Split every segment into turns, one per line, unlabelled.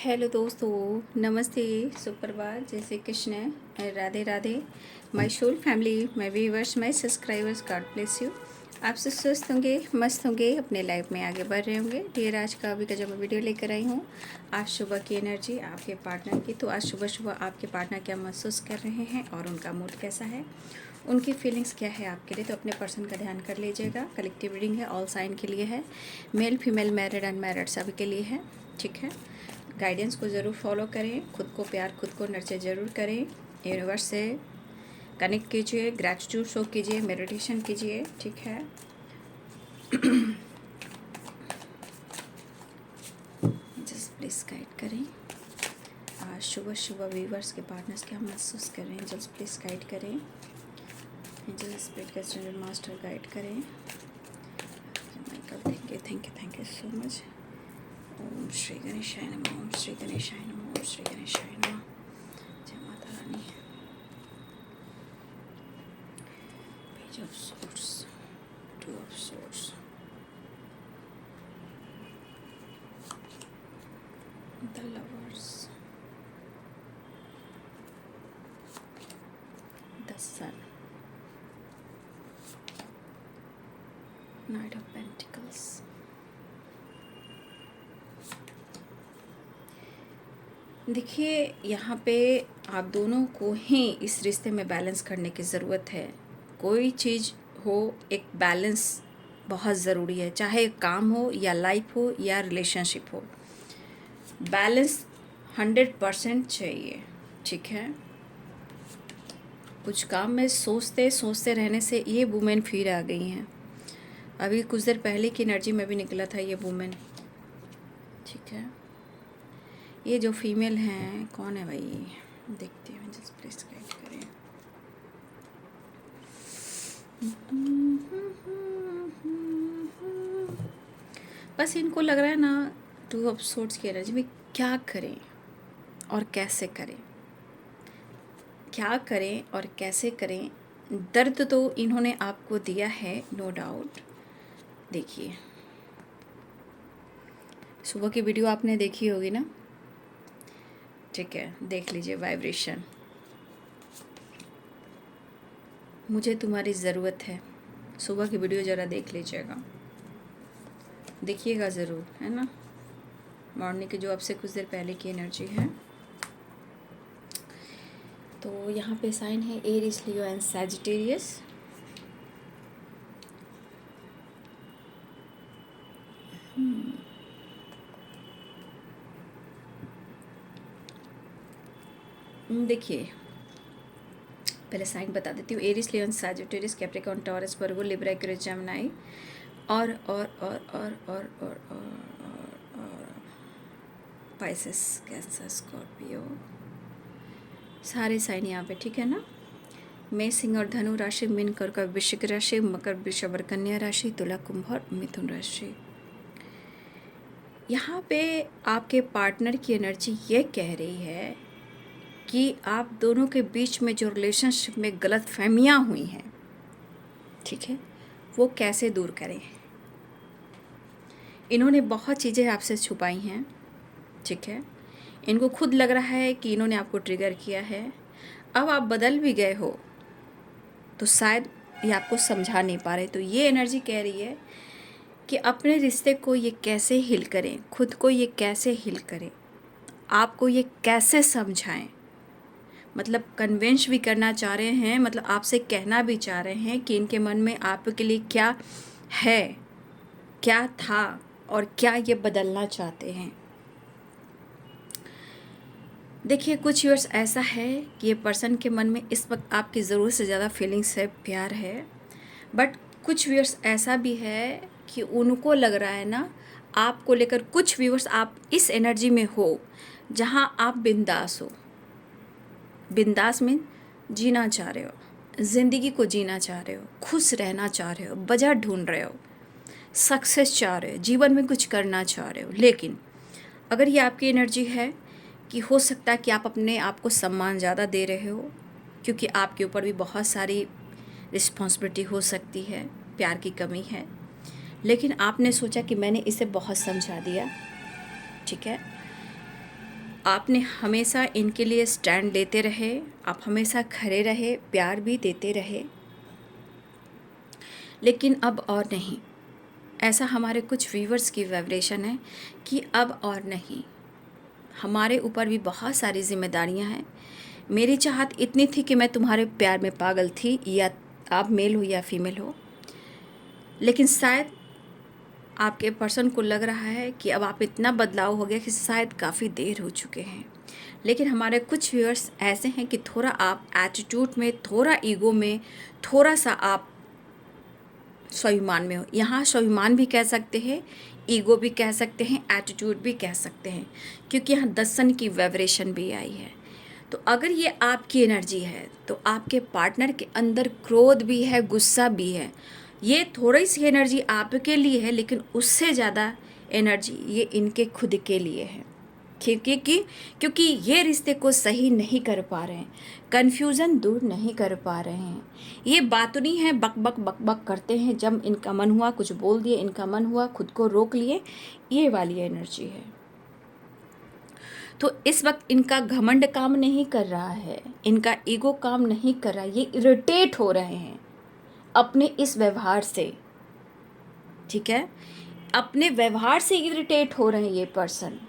Hello दोस्तों, नमस्ते, सुप्रभात, जय Shri Krishna, Radhe Radhe. My soul family, my viewers, my subscribers, God bless you. आप सब स्वस्थ होंगे, मस्त होंगे, अपने लाइफ में आगे बढ़ रहे होंगे। डियर, आज का अभी का जब मैं वीडियो लेकर आई हूँ, आज सुबह की एनर्जी आपके पार्टनर की। तो आज सुबह सुबह आपके पार्टनर क्या महसूस कर रहे हैं और उनका मूड कैसा है, उनकी फीलिंग्स क्या है आपके लिए। तो अपने पर्सन का ध्यान कर लीजिएगा। कलेक्टिव रीडिंग है, ऑल साइन के लिए है, मेल फीमेल मैरिड अनमैरिड सभी के लिए है, ठीक है। गाइडेंस को ज़रूर फॉलो करें, खुद को प्यार, खुद को नर्चर ज़रूर करें। यूनिवर्स से कनेक्ट कीजिए, ग्रैटिट्यूड शो कीजिए, मेडिटेशन कीजिए, ठीक है। जस्ट प्लीज़ गाइड करें। आज सुबह सुबह व्यूवर्स के पार्टनर्स क्या महसूस कर रहे हैं, जस्ट प्लीज़ गाइड करें। एंजल स्पिरिट का स्टैंडर्ड मास्टर गाइड करें। Michael, thank you so much. Om Shri गणेशाय नमः, ओम श्री गणेशाय नमः, ओम श्री गणेशाय नमः। जय Mata Rani. Page of swords, two of swords, the lovers, the sun, knight of pentacles. देखिए, यहाँ पे आप दोनों को ही इस रिश्ते में बैलेंस करने की ज़रूरत है। कोई चीज़ हो, एक बैलेंस बहुत ज़रूरी है, चाहे काम हो या लाइफ हो या रिलेशनशिप हो। बैलेंस 100% चाहिए, ठीक है। कुछ काम में सोचते सोचते रहने से ये वुमेन फिर आ गई हैं। अभी कुछ देर पहले की एनर्जी में भी निकला था ये वुमेन, ठीक है। ये जो फीमेल हैं कौन है भाई, देखते हैं, जस्ट प्लीज गाइड करें। बस इनको लग रहा है ना, टू ऑफ सोर्ड्स की एनर्जी में क्या करें और कैसे करें, क्या करें और कैसे करें। दर्द तो इन्होंने आपको दिया है, नो डाउट। देखिए, सुबह की वीडियो आपने देखी होगी ना, ठीक है, देख लीजिए। वाइब्रेशन, मुझे तुम्हारी ज़रूरत है। सुबह की वीडियो ज़रा देख लीजिएगा, देखिएगा ज़रूर, है ना। मॉर्निंग की जो आपसे कुछ देर पहले की एनर्जी है। तो यहाँ पे साइन है एरीज, लियो एंड सैजिटेरियस। देखिए, पहले साइन बता देती हूँ। Aries, Leo and Sagittarius, Capricorn, taurus, Virgo, Libra, Aquarius, Gemini और पाइसेस, कैंसर, स्कॉर्पियो, सारे साइन यहाँ पे, ठीक है ना। मेष, सिंह और धनु राशि, मीन, कर्क, वृश्चिक राशि, मकर, वृषभ और कन्या राशि, तुला, कुंभ और मिथुन राशि। यहाँ पे आपके पार्टनर की एनर्जी ये कह रही है कि आप दोनों के बीच में जो रिलेशनशिप में गलत फहमियाँ हुई हैं, ठीक है, वो कैसे दूर करें। इन्होंने बहुत चीज़ें आपसे छुपाई हैं, ठीक है। इनको खुद लग रहा है कि इन्होंने आपको ट्रिगर किया है। अब आप बदल भी गए हो तो शायद ये आपको समझा नहीं पा रहे। तो ये एनर्जी कह रही है कि अपने रिश्ते को ये कैसे हील करें, खुद को ये कैसे हील करें, आपको ये कैसे समझाएं। मतलब कन्विंस भी करना चाह रहे हैं, मतलब आपसे कहना भी चाह रहे हैं कि इनके मन में आपके लिए क्या है, क्या था और क्या ये बदलना चाहते हैं। देखिए, कुछ व्यूअर्स ऐसा है कि ये पर्सन के मन में इस वक्त आपकी ज़रूरत से ज़्यादा फीलिंग्स है, प्यार है। बट कुछ व्यूअर्स ऐसा भी है कि उनको लग रहा है ना, आपको लेकर कुछ व्यूअर्स आप इस एनर्जी में हो जहां आप बिंदास हो। बिंदास में जीना चाह रहे हो, ज़िंदगी को जीना चाह रहे हो, खुश रहना चाह रहे हो, वजह ढूंढ रहे हो, सक्सेस चाह रहे हो, जीवन में कुछ करना चाह रहे हो। लेकिन अगर ये आपकी एनर्जी है कि हो सकता है कि आप अपने आप को सम्मान ज़्यादा दे रहे हो, क्योंकि आपके ऊपर भी बहुत सारी रिस्पॉन्सिबिलिटी हो सकती है, प्यार की कमी है, लेकिन आपने सोचा कि मैंने इसे बहुत समझा दिया, ठीक है। आपने हमेशा इनके लिए स्टैंड लेते रहे, आप हमेशा खड़े रहे, प्यार भी देते रहे, लेकिन अब और नहीं। ऐसा हमारे कुछ व्यूवर्स की वाइब्रेशन है कि अब और नहीं, हमारे ऊपर भी बहुत सारी जिम्मेदारियां हैं। मेरी चाहत इतनी थी कि मैं तुम्हारे प्यार में पागल थी, या आप मेल हो या फीमेल हो, लेकिन शायद आपके पर्सन को लग रहा है कि अब आप इतना बदलाव हो गया कि शायद काफ़ी देर हो चुके हैं। लेकिन हमारे कुछ व्यूअर्स ऐसे हैं कि थोड़ा आप एटीट्यूड में, थोड़ा ईगो में, थोड़ा सा आप स्वाभिमान में हो। यहाँ स्वाभिमान भी कह सकते हैं, ईगो भी कह सकते हैं, एटीट्यूड भी कह सकते हैं, क्योंकि यहाँ 10 सन की वाइब्रेशन भी आई है। तो अगर ये आपकी एनर्जी है तो आपके पार्टनर के अंदर क्रोध भी है, गुस्सा भी है। ये थोड़ी सी एनर्जी आपके लिए है, लेकिन उससे ज़्यादा एनर्जी ये इनके खुद के लिए है। क्योंकि ये रिश्ते को सही नहीं कर पा रहे हैं, कन्फ्यूज़न दूर नहीं कर पा रहे हैं। ये बातुनी है, बक बक बक बक करते हैं, जब इनका मन हुआ कुछ बोल दिए, इनका मन हुआ खुद को रोक लिए, ये वाली एनर्जी है। तो इस वक्त इनका घमंड काम नहीं कर रहा है, इनका ईगो काम नहीं कर रहा है, ये इरिटेट हो रहे हैं अपने इस व्यवहार से। ठीक है, अपने व्यवहार से इरिटेट हो रहे हैं ये पर्सन।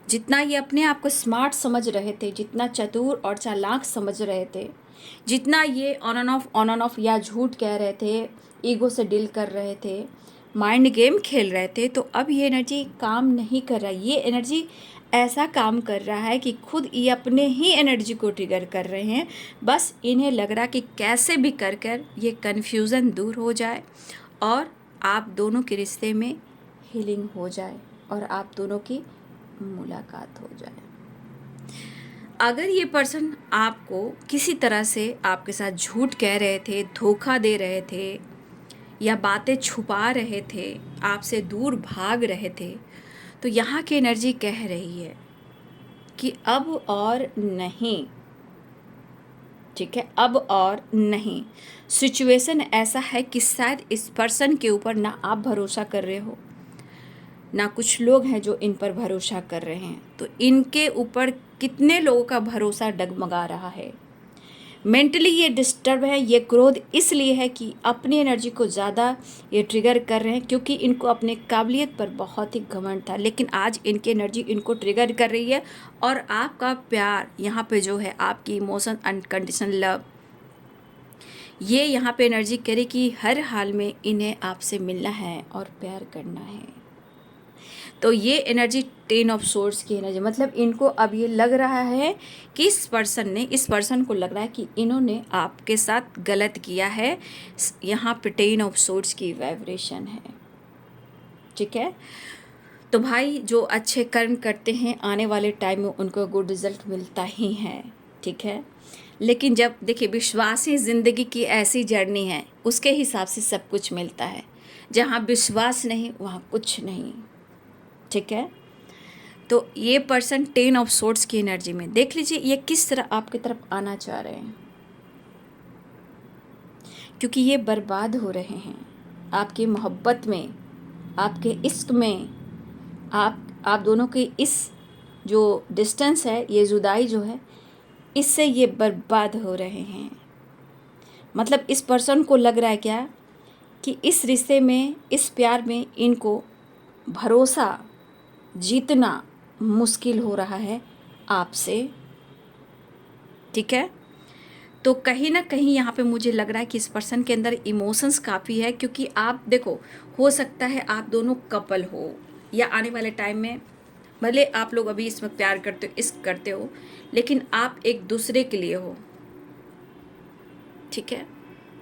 जितना ये अपने आप को स्मार्ट समझ रहे थे, जितना चतुर और चालाक समझ रहे थे, जितना ये ऑन एंड ऑफ या झूठ कह रहे थे, ईगो से डील कर रहे थे, माइंड गेम खेल रहे थे, तो अब ये एनर्जी काम नहीं कर रहा है। ये एनर्जी ऐसा काम कर रहा है कि खुद ये अपने ही एनर्जी को ट्रिगर कर रहे हैं। बस इन्हें लग रहा कि कैसे भी कर कर ये कन्फ्यूज़न दूर हो जाए और आप दोनों के रिश्ते में हीलिंग हो जाए और आप दोनों की मुलाकात हो जाए। अगर ये पर्सन आपको किसी तरह से आपके साथ झूठ कह रहे थे, धोखा दे रहे थे, या बातें छुपा रहे थे, आपसे दूर भाग रहे थे, तो यहाँ की एनर्जी कह रही है कि अब और नहीं। ठीक है, अब और नहीं। सिचुएशन ऐसा है कि शायद इस पर्सन के ऊपर ना आप भरोसा कर रहे हो, ना कुछ लोग हैं जो इन पर भरोसा कर रहे हैं। तो इनके ऊपर कितने लोगों का भरोसा डगमगा रहा है। मेंटली ये डिस्टर्ब है, ये क्रोध इसलिए है कि अपनी एनर्जी को ज़्यादा ये ट्रिगर कर रहे हैं, क्योंकि इनको अपने काबिलियत पर बहुत ही घमंड था। लेकिन आज इनकी एनर्जी इनको ट्रिगर कर रही है, और आपका प्यार यहाँ पे जो है, आपकी इमोशन, अनकंडीशनल लव, ये यहाँ पे एनर्जी कह रही कि हर हाल में इन्हें आपसे मिलना है और प्यार करना है। तो ये एनर्जी 10 ऑफ सोर्ड्स की एनर्जी, मतलब इनको अब ये लग रहा है कि इस पर्सन को लग रहा है कि इन्होंने आपके साथ गलत किया है। यहाँ पे 10 ऑफ सोर्ड्स की वाइब्रेशन है। ठीक है, तो भाई जो अच्छे कर्म करते हैं आने वाले टाइम में उनको गुड रिजल्ट मिलता ही है। ठीक है, लेकिन जब देखिए, विश्वास ही ज़िंदगी की ऐसी जर्नी है, उसके हिसाब से सब कुछ मिलता है। जहाँ विश्वास नहीं वहाँ कुछ नहीं। ठीक है, तो ये पर्सन 10 ऑफ सोर्ड्स की एनर्जी में देख लीजिए ये किस तरह आपकी तरफ आना चाह रहे हैं, क्योंकि ये बर्बाद हो रहे हैं आपकी मोहब्बत में, आपके इश्क में। आप दोनों की इस जो डिस्टेंस है, ये जुदाई जो है, इससे ये बर्बाद हो रहे हैं। मतलब इस पर्सन को लग रहा है क्या कि इस रिश्ते में, इस प्यार में इनको भरोसा जीतना मुश्किल हो रहा है आपसे। ठीक है, तो कहीं ना कहीं यहाँ पे मुझे लग रहा है कि इस पर्सन के अंदर इमोशंस काफ़ी है, क्योंकि आप देखो, हो सकता है आप दोनों कपल हो, या आने वाले टाइम में भले आप लोग अभी इसमें प्यार करते हो, इश्क करते हो, लेकिन आप एक दूसरे के लिए हो। ठीक है,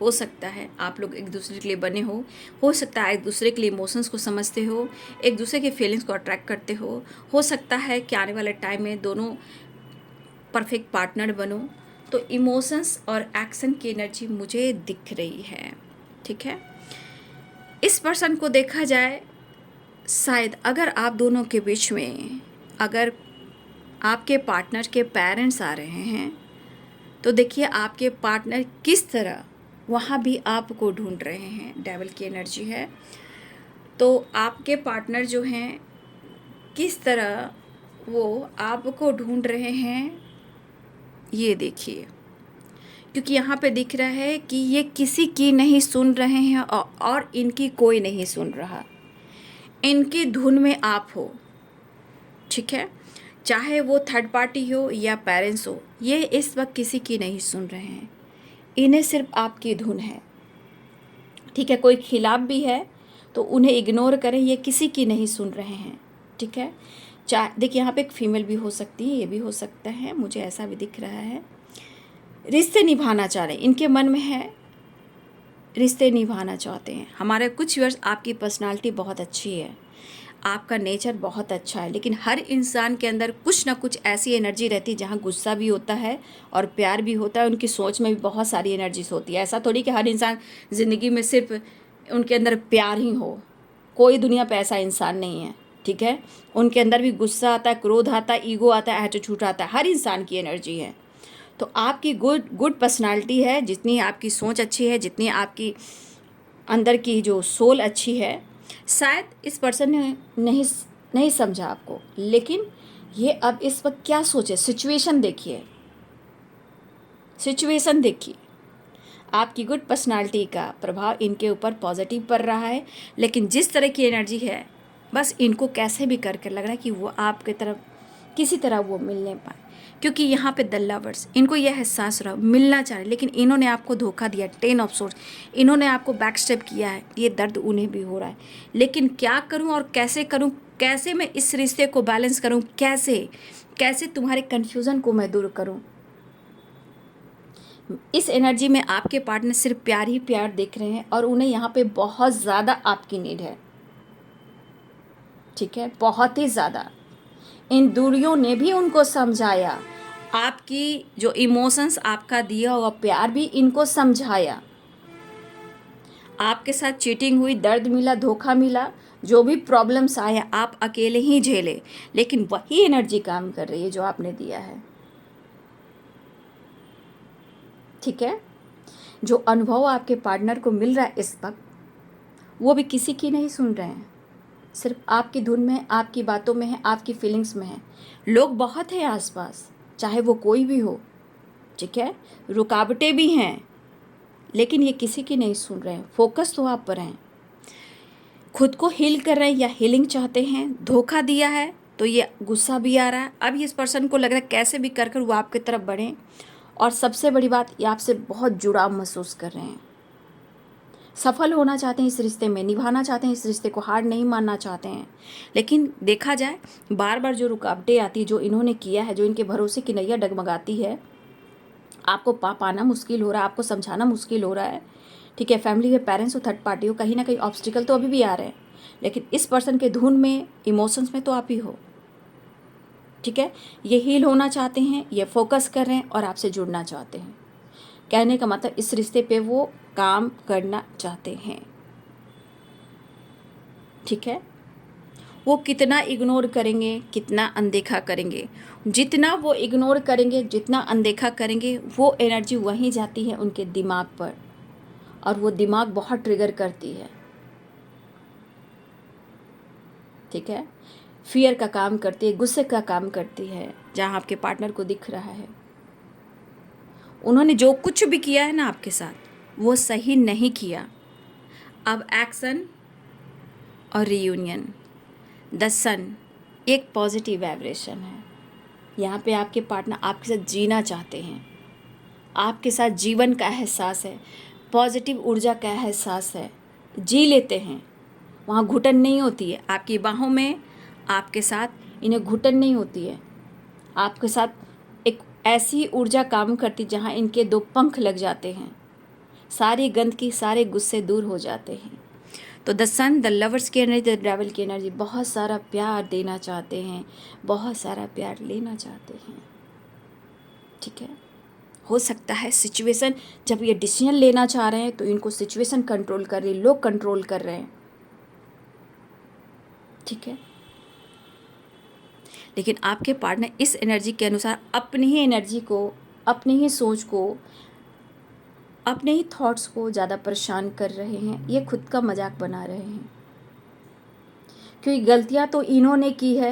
हो सकता है आप लोग एक दूसरे के लिए बने हो सकता है एक दूसरे के लिए इमोशंस को समझते हो, एक दूसरे के फीलिंग्स को अट्रैक्ट करते हो सकता है कि आने वाले टाइम में दोनों परफेक्ट पार्टनर बनो। तो इमोशंस और एक्शन की एनर्जी मुझे दिख रही है। ठीक है, इस पर्सन को देखा जाए, शायद अगर आप दोनों के बीच में अगर आपके पार्टनर के पेरेंट्स आ रहे हैं, तो देखिए आपके पार्टनर किस तरह वहाँ भी आपको ढूंढ रहे हैं। डेविल की एनर्जी है, तो आपके पार्टनर जो हैं किस तरह वो आपको ढूंढ रहे हैं, ये देखिए, क्योंकि यहाँ पे दिख रहा है कि ये किसी की नहीं सुन रहे हैं और इनकी कोई नहीं सुन रहा। इनकी धुन में आप हो, ठीक है। चाहे वो थर्ड पार्टी हो या पेरेंट्स हो, ये इस वक्त किसी की नहीं सुन रहे हैं। इन्हें सिर्फ आपकी धुन है, ठीक है। कोई खिलाफ भी है तो उन्हें इग्नोर करें, ये किसी की नहीं सुन रहे हैं, ठीक है। देखिए यहाँ पे एक फीमेल भी हो सकती है, ये भी हो सकता है, मुझे ऐसा भी दिख रहा है। रिश्ते निभाना चाह रहे हैं, इनके मन में है, रिश्ते निभाना चाहते हैं। हमारे कुछ व्यूअर्स, आपकी पर्सनालिटी बहुत अच्छी है, आपका नेचर बहुत अच्छा है, लेकिन हर इंसान के अंदर कुछ ना कुछ ऐसी एनर्जी रहती है जहाँ गुस्सा भी होता है और प्यार भी होता है। उनकी सोच में भी बहुत सारी एनर्जीज होती है। ऐसा थोड़ी कि हर इंसान ज़िंदगी में सिर्फ उनके अंदर प्यार ही हो, कोई दुनिया पे ऐसा इंसान नहीं है, ठीक है। उनके अंदर भी गुस्सा आता है, क्रोध आता है, ईगो आता है, एटीट्यूड आता है, हर इंसान की एनर्जी है। तो आपकी गुड पर्सनालिटी है, जितनी आपकी सोच अच्छी है, जितनी आपकी अंदर की जो सोल अच्छी है, शायद इस पर्सन ने नहीं समझा आपको। लेकिन ये अब इस वक्त क्या सोचे, सिचुएशन देखिए, सिचुएशन देखिए। आपकी गुड पर्सनालिटी का प्रभाव इनके ऊपर पॉजिटिव पड़ रहा है, लेकिन जिस तरह की एनर्जी है, बस इनको कैसे भी करके लग रहा है कि वो आपके तरफ किसी तरह वो मिलने पाए। क्योंकि यहाँ पे द लवर्स, इनको यह एहसास रहा मिलना चाह रहे, लेकिन इन्होंने आपको धोखा दिया, 10 ऑफ सोर्स, इन्होंने आपको बैक स्टेप किया है, ये दर्द उन्हें भी हो रहा है। लेकिन क्या करूँ और कैसे करूँ, कैसे मैं इस रिश्ते को बैलेंस करूँ, कैसे कैसे तुम्हारे कन्फ्यूज़न को मैं दूर करूँ। इस एनर्जी में आपके पार्टनर सिर्फ प्यार ही प्यार देख रहे हैं और उन्हें यहाँ पे बहुत ज़्यादा आपकी नीड है, ठीक है, बहुत ही ज़्यादा। इन दूरियों ने भी उनको समझाया, आपकी जो इमोशंस, आपका दिया हुआ प्यार भी इनको समझाया। आपके साथ चीटिंग हुई, दर्द मिला, धोखा मिला, जो भी प्रॉब्लम्स आए आप अकेले ही झेले, लेकिन वही एनर्जी काम कर रही है जो आपने दिया है, ठीक है। जो अनुभव आपके पार्टनर को मिल रहा है इस वक्त, वो भी किसी की नहीं सुन रहे हैं, सिर्फ आपकी धुन में, आपकी बातों में है, आपकी फीलिंग्स में है। लोग बहुत हैं आसपास, चाहे वो कोई भी हो, ठीक है, रुकावटें भी हैं, लेकिन ये किसी की नहीं सुन रहे हैं। फोकस तो आप पर हैं, खुद को हील कर रहे हैं या हीलिंग चाहते हैं। धोखा दिया है तो ये गुस्सा भी आ रहा है। अब इस पर्सन को लग रहा है कैसे भी कर वो आपकी तरफ बढ़ें, और सबसे बड़ी बात, ये आपसे बहुत जुड़ाव महसूस कर रहे हैं, सफल होना चाहते हैं इस रिश्ते में, निभाना चाहते हैं इस रिश्ते को, हार नहीं मानना चाहते हैं। लेकिन देखा जाए, बार बार जो रुकावटें आती, जो इन्होंने किया है, जो इनके भरोसे की नैया डगमगाती है, आपको पाना मुश्किल हो रहा है, आपको समझाना मुश्किल हो रहा है, ठीक है। फैमिली के पेरेंट्स हो, थर्ड पार्टी हो, कहीं ना कहीं ऑब्स्टिकल तो अभी भी आ रहे हैं, लेकिन इस पर्सन के धुन में, इमोशंस में तो आप ही हो, ठीक है। ये हील होना चाहते हैं, ये फोकस कर रहे हैं और आपसे जुड़ना चाहते हैं। कहने का मतलब, इस रिश्ते पे वो काम करना चाहते हैं, ठीक है। वो कितना इग्नोर करेंगे, कितना अनदेखा करेंगे, जितना वो इग्नोर करेंगे, जितना अनदेखा करेंगे, वो एनर्जी वहीं जाती है उनके दिमाग पर, और वो दिमाग बहुत ट्रिगर करती है, ठीक है। फियर का काम करती है, गुस्से का काम करती है। जहाँ आपके पार्टनर को दिख रहा है उन्होंने जो कुछ भी किया है ना आपके साथ, वो सही नहीं किया। अब एक्शन और रियूनियन, द सन, एक पॉजिटिव वाइब्रेशन है। यहाँ पे आपके पार्टनर आपके साथ जीना चाहते हैं, आपके साथ जीवन का एहसास है, पॉजिटिव ऊर्जा का एहसास है, जी लेते हैं। वहाँ घुटन नहीं होती है आपकी बाहों में, आपके साथ इन्हें घुटन नहीं होती है। आपके साथ एक ऐसी ऊर्जा काम करती जहाँ इनके 2 पंख लग जाते हैं, सारी गंदगी, सारे गुस्से दूर हो जाते हैं। तो द सन, द लवर्स की एनर्जी, द डेविल की एनर्जी, बहुत सारा प्यार देना चाहते हैं, बहुत सारा प्यार लेना चाहते हैं, ठीक है। हो सकता है सिचुएशन, जब ये डिसीजन लेना चाह रहे हैं तो इनको सिचुएशन कंट्रोल कर रही है, लोग कंट्रोल कर रहे हैं, ठीक है। लेकिन आपके पार्टनर इस एनर्जी के अनुसार अपनी ही एनर्जी को, अपनी ही सोच को, अपने ही थॉट्स को ज़्यादा परेशान कर रहे हैं। ये खुद का मजाक बना रहे हैं, क्योंकि गलतियां तो इन्होंने की है,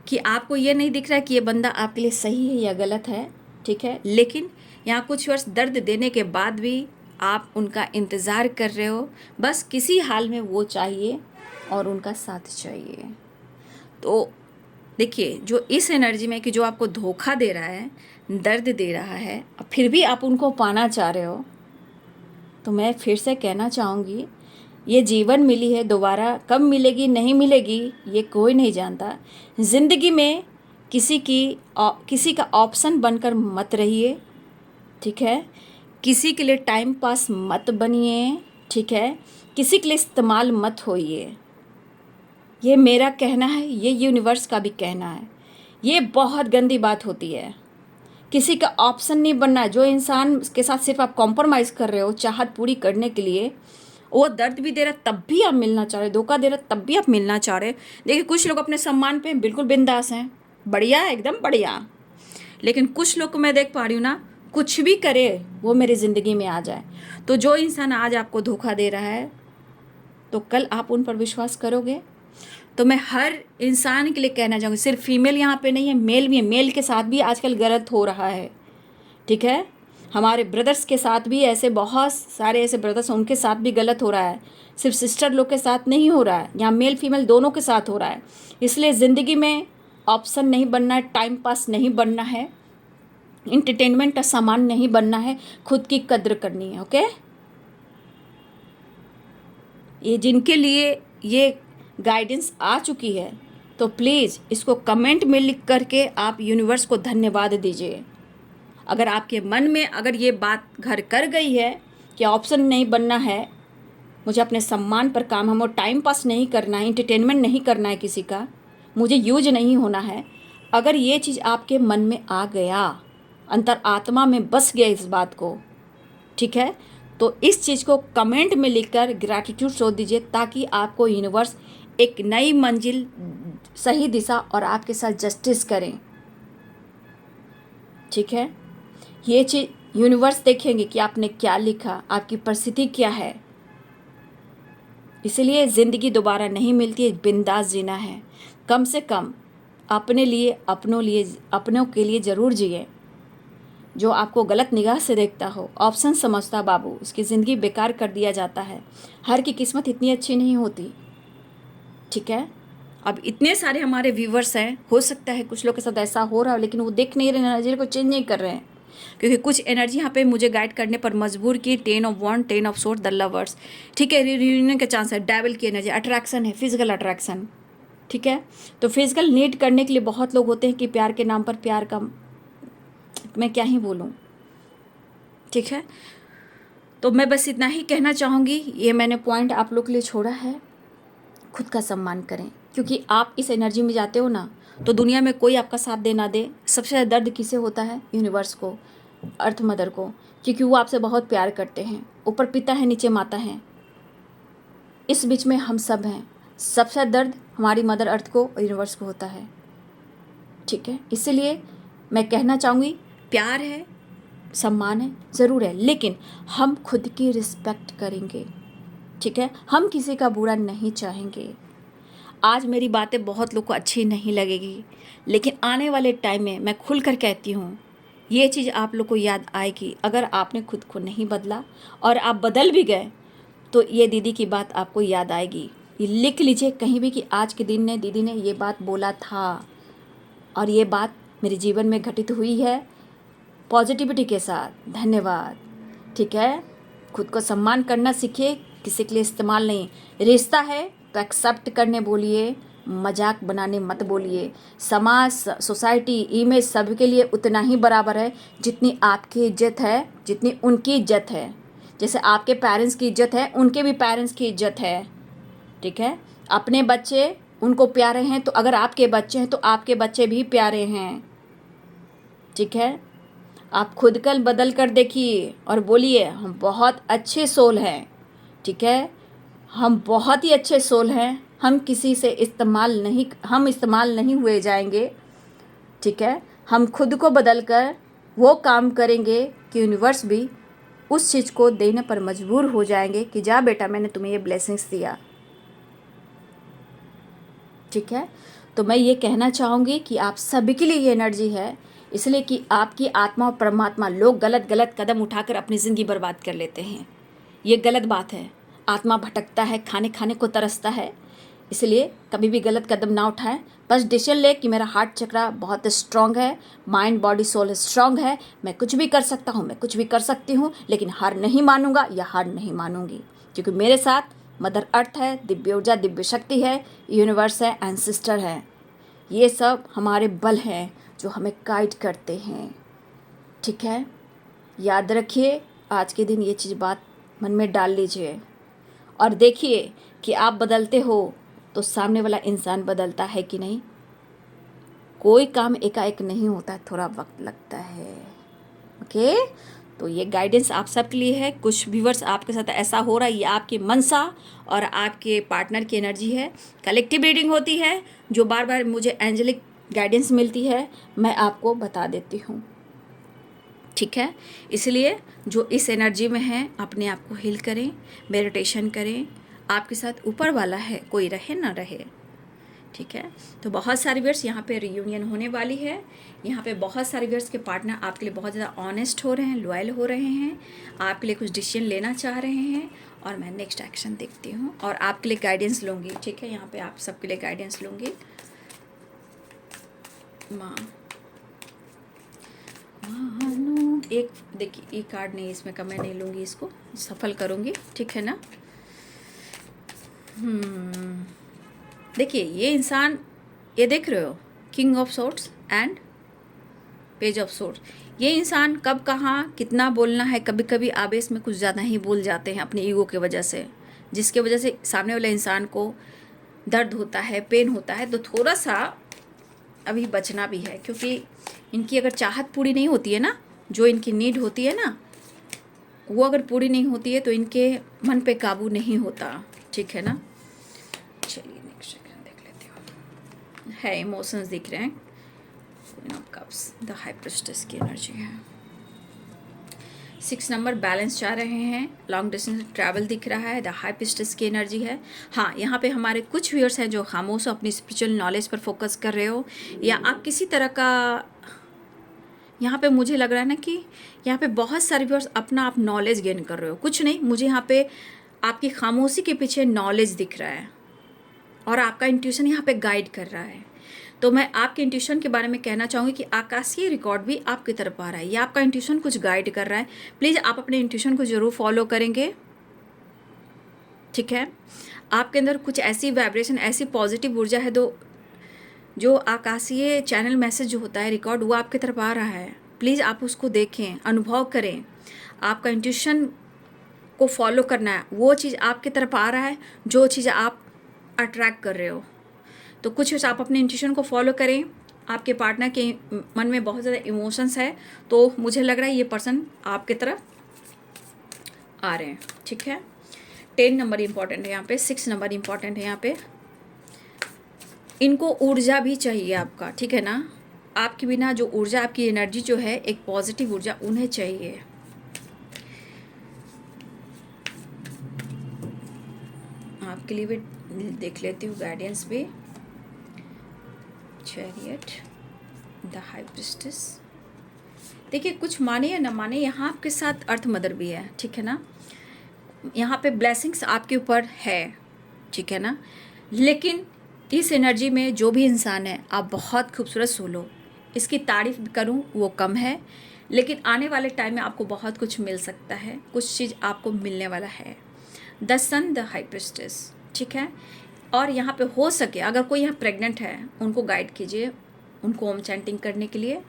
कि आपको ये नहीं दिख रहा है कि ये बंदा आपके लिए सही है या गलत है, ठीक है, लेकिन यहाँ कुछ वर्ष दर्द देने के बाद भी आप उनका इंतज़ार कर रहे हो, बस किसी हाल में वो चाहिए और उनका साथ चाहिए। तो देखिए, जो इस एनर्जी में कि जो आपको धोखा दे रहा है, दर्द दे रहा है, और फिर भी आप उनको पाना चाह रहे हो, तो मैं फिर से कहना चाहूँगी, ये जीवन मिली है, दोबारा कब मिलेगी नहीं मिलेगी ये कोई नहीं जानता। ज़िंदगी में किसी का ऑप्शन बनकर मत रहिए, ठीक है। किसी के लिए टाइम पास मत बनिए, ठीक है। किसी के लिए इस्तेमाल मत होइए। ये मेरा कहना है, ये यूनिवर्स का भी कहना है। ये बहुत गंदी बात होती है, किसी का ऑप्शन नहीं बनना। जो इंसान के साथ सिर्फ आप कॉम्प्रोमाइज़ कर रहे हो चाहत पूरी करने के लिए, वो दर्द भी दे रहा तब भी आप मिलना चाह रहे, धोखा दे रहा तब भी आप मिलना चाह रहे। देखिए, कुछ लोग अपने सम्मान पे बिल्कुल बिंदास हैं, बढ़िया, एकदम बढ़िया। लेकिन कुछ लोग को मैं देख पा रही हूँ ना, कुछ भी करे वो मेरी ज़िंदगी में आ जाए। तो जो इंसान आज आपको धोखा दे रहा है, तो कल आप उन पर विश्वास करोगे? तो मैं हर इंसान के लिए कहना चाहूँगी, सिर्फ फीमेल यहाँ पे नहीं है, मेल भी है। मेल के साथ भी आजकल गलत हो रहा है, ठीक है। हमारे ब्रदर्स के साथ भी ऐसे बहुत सारे ऐसे ब्रदर्स, उनके साथ भी गलत हो रहा है। सिर्फ सिस्टर लोग के साथ नहीं हो रहा है, यहाँ मेल फीमेल दोनों के साथ हो रहा है। इसलिए ज़िंदगी में ऑप्शन नहीं बनना है, टाइम पास नहीं बनना है, इंटरटेनमेंट का सामान नहीं बनना है, खुद की कद्र करनी है, ओके। ये जिनके लिए ये गाइडेंस आ चुकी है, तो प्लीज़ इसको कमेंट में लिख करके आप यूनिवर्स को धन्यवाद दीजिए। अगर आपके मन में अगर ये बात घर कर गई है कि ऑप्शन नहीं बनना है, मुझे अपने सम्मान पर काम, हम टाइम पास नहीं करना है, इंटरटेनमेंट नहीं करना है किसी का, मुझे यूज नहीं होना है, अगर ये चीज़ आपके मन में आ गया, अंतर आत्मा में बस गया इस बात को, ठीक है, तो इस चीज़ को कमेंट में लिखकर ग्रैटिट्यूड शो दीजिए, ताकि आपको यूनिवर्स एक नई मंजिल, सही दिशा और आपके साथ जस्टिस करें, ठीक है। ये चीज़ यूनिवर्स देखेंगे कि आपने क्या लिखा, आपकी परिस्थिति क्या है। इसलिए ज़िंदगी दोबारा नहीं मिलती है, बिंदास जीना है। कम से कम अपने लिए, अपनों के लिए ज़रूर जिए। जो आपको गलत निगाह से देखता हो, ऑप्शन समझता बाबू, उसकी ज़िंदगी बेकार कर दिया जाता है। हर की किस्मत इतनी अच्छी नहीं होती, ठीक है। अब इतने सारे हमारे व्यूवर्स हैं, हो सकता है कुछ लोग के साथ ऐसा हो रहा हो, लेकिन वो देख नहीं रहे, नज़र को चेंज नहीं कर रहे हैं, क्योंकि कुछ एनर्जी यहाँ पे मुझे गाइड करने पर मजबूर की। 10 of wand, 10 of sword, the lovers, ठीक है। रियूनियन का चांस है, डेविल की एनर्जी, अट्रैक्शन है, फिजिकल अट्रैक्शन, ठीक है। तो फिजिकल नीड करने के लिए बहुत लोग होते हैं कि प्यार के नाम पर, प्यार का मैं क्या ही बोलूँ, ठीक है। तो मैं बस इतना ही कहना चाहूँगी, ये मैंने पॉइंट आप लोग के लिए छोड़ा है। खुद का सम्मान करें, क्योंकि आप इस एनर्जी में जाते हो ना, तो दुनिया में कोई आपका साथ दे ना दे, सबसे ज़्यादा दर्द किसे होता है? यूनिवर्स को, अर्थ मदर को, क्योंकि वो आपसे बहुत प्यार करते हैं। ऊपर पिता है, नीचे माता है, इस बीच में हम सब हैं। सबसे ज़्यादा दर्द हमारी मदर अर्थ को, यूनिवर्स को होता है, ठीक है। इसीलिए मैं कहना चाहूँगी, प्यार है, सम्मान है, ज़रूर है, लेकिन हम खुद की रिस्पेक्ट करेंगे, ठीक है। हम किसी का बुरा नहीं चाहेंगे। आज मेरी बातें बहुत लोग को अच्छी नहीं लगेगी, लेकिन आने वाले टाइम में मैं खुल कर कहती हूँ, ये चीज़ आप लोग को याद आएगी। अगर आपने खुद को नहीं बदला और आप बदल भी गए, तो ये दीदी की बात आपको याद आएगी। ये लिख लीजिए कहीं भी कि आज के दिन ने दीदी ने ये बात बोला था, और ये बात मेरे जीवन में घटित हुई है पॉजिटिविटी के साथ। धन्यवाद, ठीक है। खुद को सम्मान करना सीखिए, किसी के लिए इस्तेमाल नहीं। रिश्ता है तो एक्सेप्ट करने बोलिए, मजाक बनाने मत बोलिए। समाज, सोसाइटी, इमेज सबके लिए उतना ही बराबर है जितनी आपकी इज्जत है, जितनी उनकी इज्जत है। जैसे आपके पेरेंट्स की इज्जत है, उनके भी पेरेंट्स की इज्जत है, ठीक है। अपने बच्चे उनको प्यारे हैं, तो अगर आपके बच्चे हैं तो आपके बच्चे भी प्यारे हैं, ठीक है। आप खुद कल बदल कर देखिए और बोलिए, हम बहुत अच्छे सोल हैं, ठीक है। हम बहुत ही अच्छे सोल हैं, हम किसी से इस्तेमाल नहीं हुए जाएंगे, ठीक है। हम खुद को बदल कर वो काम करेंगे कि यूनिवर्स भी उस चीज़ को देने पर मजबूर हो जाएंगे कि जा बेटा, मैंने तुम्हें ये ब्लेसिंग्स दिया, ठीक है। तो मैं ये कहना चाहूँगी कि आप सभी के लिए ये एनर्जी है, इसलिए कि आपकी आत्मा और परमात्मा, लोग गलत गलत कदम उठाकर अपनी ज़िंदगी बर्बाद कर लेते हैं। ये गलत बात है। आत्मा भटकता है, खाने खाने को तरसता है, इसलिए कभी भी गलत कदम ना उठाएं। बस डिसीजन ले कि मेरा हार्ट चक्रा बहुत स्ट्रांग है, माइंड बॉडी सोल स्ट्रांग है, मैं कुछ भी कर सकता हूँ, मैं कुछ भी कर सकती हूँ, लेकिन हार नहीं मानूंगा या हार नहीं मानूंगी, क्योंकि मेरे साथ मदर अर्थ है, दिव्य ऊर्जा, दिव्य शक्ति है, यूनिवर्स है, एंसिस्टर है। ये सब हमारे बल हैं जो हमें गाइड करते हैं। ठीक है, याद रखिए, आज के दिन ये चीज़ बात मन में डाल लीजिए और देखिए कि आप बदलते हो तो सामने वाला इंसान बदलता है कि नहीं। कोई काम एकाएक नहीं होता, थोड़ा वक्त लगता है। ओके, तो ये गाइडेंस आप सब के लिए है। कुछ व्यूअर्स आपके साथ ऐसा हो रहा है, ये आपके मनसा और आपके पार्टनर की एनर्जी है। कलेक्टिव रीडिंग होती है, जो बार बार मुझे एंजेलिक गाइडेंस मिलती है, मैं आपको बता देती हूँ। ठीक है, इसलिए जो इस एनर्जी में है अपने आप को हील करें, मेडिटेशन करें। आपके साथ ऊपर वाला है, कोई रहे ना रहे। ठीक है, तो बहुत सारे व्यूअर्स यहाँ पे रियूनियन होने वाली है। यहाँ पे बहुत सारे व्यूअर्स के पार्टनर आपके लिए बहुत ज़्यादा ऑनेस्ट हो रहे हैं, लॉयल हो रहे हैं, आपके लिए कुछ डिसीजन लेना चाह रहे हैं, और मैं नेक्स्ट एक्शन देखती हूँ और आपके लिए गाइडेंस लूँगी। ठीक है, यहाँ पे आप सबके लिए गाइडेंस लूँगी। माँ एक देखिए, ये कार्ड नहीं, इसमें का मैं नहीं लूँगी, इसको सफल करूँगी। ठीक है ना। देखिए, ये इंसान, ये देख रहे हो, king of swords and page of swords. ये इंसान कब कहाँ कितना बोलना है, कभी कभी आवेश में कुछ ज़्यादा ही बोल जाते हैं अपने ईगो के वजह से, जिसके वजह से सामने वाले इंसान को दर्द होता है, पेन होता है। तो थोड़ा सा अभी बचना भी है, क्योंकि इनकी अगर चाहत पूरी नहीं होती है ना, जो इनकी नीड होती है ना, वो अगर पूरी नहीं होती है तो इनके मन पे काबू नहीं होता। ठीक है ना। चलिए नेक्स्ट देख लेते हो। है इमोशंस दिख रहे हैं, queen of cups, the high priestess की एनर्जी है। 6 नंबर बैलेंस चाह रहे हैं, लॉन्ग डिस्टेंस ट्रैवल दिख रहा है, द हाई प्रिस्टेस की एनर्जी है। हाँ, यहाँ पे हमारे कुछ व्यूअर्स हैं जो खामोश हो, अपनी स्पिरिचुअल नॉलेज पर फोकस कर रहे हो, या आप किसी तरह का, यहाँ पे मुझे लग रहा है ना कि यहाँ पे बहुत सारे व्यूअर्स अपना आप नॉलेज गेन कर रहे हो। कुछ नहीं, मुझे यहाँ पे आपकी खामोशी के पीछे नॉलेज दिख रहा है और आपका इंट्यूशन यहाँ पे गाइड कर रहा है। तो मैं आपके इंट्यूशन के बारे में कहना चाहूँगी कि आकाशीय रिकॉर्ड भी आपकी तरफ आ रहा है, या आपका इंट्यूशन कुछ गाइड कर रहा है। प्लीज़ आप अपने इंट्यूशन को ज़रूर फॉलो करेंगे। ठीक है, आपके अंदर कुछ ऐसी वाइब्रेशन, ऐसी पॉजिटिव ऊर्जा है, जो आकाशीय चैनल मैसेज जो होता है, रिकॉर्ड, वो आपकी तरफ आ रहा है। प्लीज़ आप उसको देखें, अनुभव करें। आपका इंट्यूशन को फॉलो करना है, वो चीज़ आपकी तरफ आ रहा है जो चीज़ आप अट्रैक्ट कर रहे हो। तो कुछ आप अपने इंट्यूशन को फॉलो करें। आपके पार्टनर के मन में बहुत ज़्यादा इमोशंस है, तो मुझे लग रहा है ये पर्सन आपके तरफ आ रहे हैं। ठीक है, 10 नंबर इम्पॉर्टेंट है यहाँ पे, 6 नंबर इम्पॉर्टेंट है यहाँ पे। इनको ऊर्जा भी चाहिए आपका। ठीक है ना, आपके बिना जो ऊर्जा, आपकी एनर्जी जो है, एक पॉजिटिव ऊर्जा उन्हें चाहिए। आपके लिए भी देख लेती हूँ गाइडेंस भी। Chariot, the high priestess. देखिए, कुछ माने या ना माने, यहाँ आपके साथ अर्थ मदर भी है। ठीक है ना, यहाँ पे ब्लेसिंग्स आपके ऊपर है। ठीक है ना, लेकिन इस एनर्जी में जो भी इंसान है, आप बहुत खूबसूरत सोलो, इसकी तारीफ करूँ वो कम है, लेकिन आने वाले टाइम में आपको बहुत कुछ मिल सकता है, कुछ चीज़ आपको मिलने वाला है। The sun, the high priestess. ठीक है, और यहाँ पे हो सके अगर कोई यहाँ प्रेग्नेंट है, उनको गाइड कीजिए, उनको ओम चैंटिंग करने के लिए।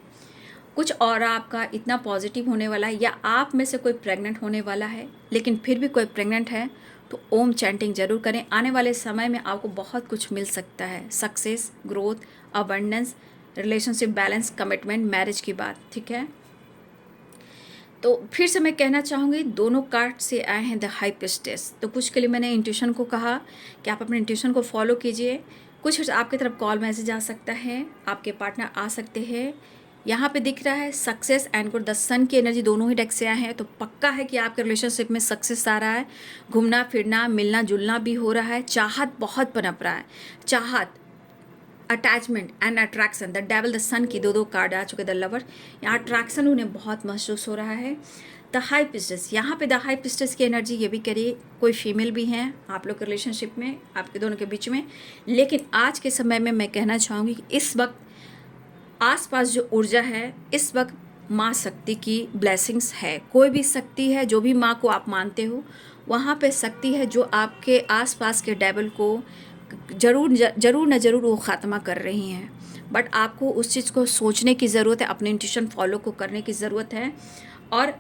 कुछ और आपका इतना पॉजिटिव होने वाला है, या आप में से कोई प्रेग्नेंट होने वाला है, लेकिन फिर भी कोई प्रेग्नेंट है, तो ओम चैंटिंग ज़रूर करें। आने वाले समय में आपको बहुत कुछ मिल सकता है, success, growth, abundance, relationship balance, commitment, marriage की बात। ठीक है, तो फिर से मैं कहना चाहूँगी, दोनों कार्ड से आए हैं द हाई प्रिस्टेस। तो कुछ के लिए मैंने इंट्यूशन को कहा कि आप अपने इंट्यूशन को फॉलो कीजिए। कुछ आपकी तरफ कॉल मैसेज आ सकता है, आपके पार्टनर आ सकते हैं। यहाँ पे दिख रहा है success and good, the sun की एनर्जी दोनों ही डेक से आए हैं, तो पक्का है कि आपके रिलेशनशिप में सक्सेस आ रहा है। घूमना फिरना, मिलना जुलना भी हो रहा है। चाहत बहुत पनप रहा है, चाहत attachment and attraction, the devil, the sun की दो कार्ड आ चुके, द लवर, यहाँ अट्रैक्शन उन्हें बहुत महसूस हो रहा है। द हाई पिस्टस, यहाँ पे द हाई पिस्टस की एनर्जी ये भी करिए, कोई फीमेल भी हैं आप लोग के रिलेशनशिप में, आपके दोनों के बीच में। लेकिन आज के समय में मैं कहना चाहूँगी कि इस वक्त आसपास जो ऊर्जा है, इस वक्त माँ शक्ति की ब्लेसिंग्स है। कोई भी शक्ति है, जो भी माँ को आप मानते हो, वहाँ पे शक्ति है जो आपके आसपास के डेविल को जरूर न जरूर वो ख़त्मा कर रही हैं। बट आपको उस चीज़ को सोचने की ज़रूरत है, अपने इंट्यूशन फॉलो को करने की ज़रूरत है। और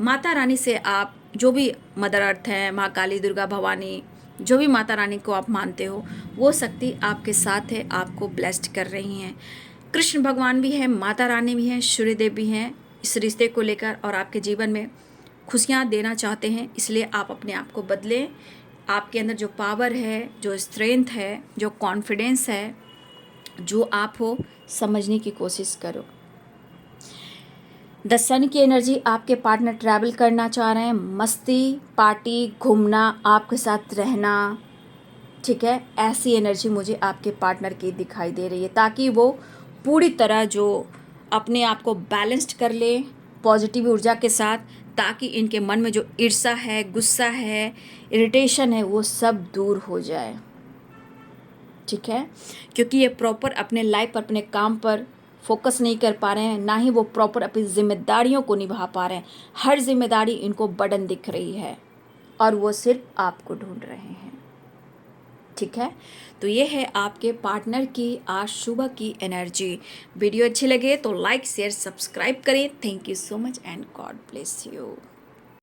माता रानी से आप जो भी मदर अर्थ हैं, माँ काली, दुर्गा, भवानी, जो भी माता रानी को आप मानते हो, वो शक्ति आपके साथ है, आपको ब्लेस्ड कर रही हैं। कृष्ण भगवान भी हैं, माता रानी भी हैं, सूर्यदेव भी हैं इस रिश्ते को लेकर, और आपके जीवन में खुशियाँ देना चाहते हैं। इसलिए आप अपने आप को बदलें। आपके अंदर जो पावर है, जो स्ट्रेंथ है, जो कॉन्फिडेंस है, जो आप हो, समझने की कोशिश करो। द सन की एनर्जी, आपके पार्टनर ट्रैवल करना चाह रहे हैं, मस्ती, पार्टी, घूमना, आपके साथ रहना, ठीक है, ऐसी एनर्जी मुझे आपके पार्टनर की दिखाई दे रही है, ताकि वो पूरी तरह जो अपने आप को बैलेंस्ड कर ले पॉजिटिव ऊर्जा के साथ, ताकि इनके मन में जो ईर्ष्या है, गुस्सा है, इरिटेशन है, वो सब दूर हो जाए, ठीक है। क्योंकि ये प्रॉपर अपने लाइफ पर, अपने काम पर फोकस नहीं कर पा रहे हैं, ना ही वो प्रॉपर अपनी जिम्मेदारियों को निभा पा रहे हैं। हर जिम्मेदारी इनको बर्डन दिख रही है और वो सिर्फ आपको ढूंढ रहे हैं, ठीक है। तो ये है आपके पार्टनर की आज सुबह की एनर्जी। वीडियो अच्छी लगे तो लाइक, शेयर, सब्सक्राइब करें। Thank you so much and God bless you.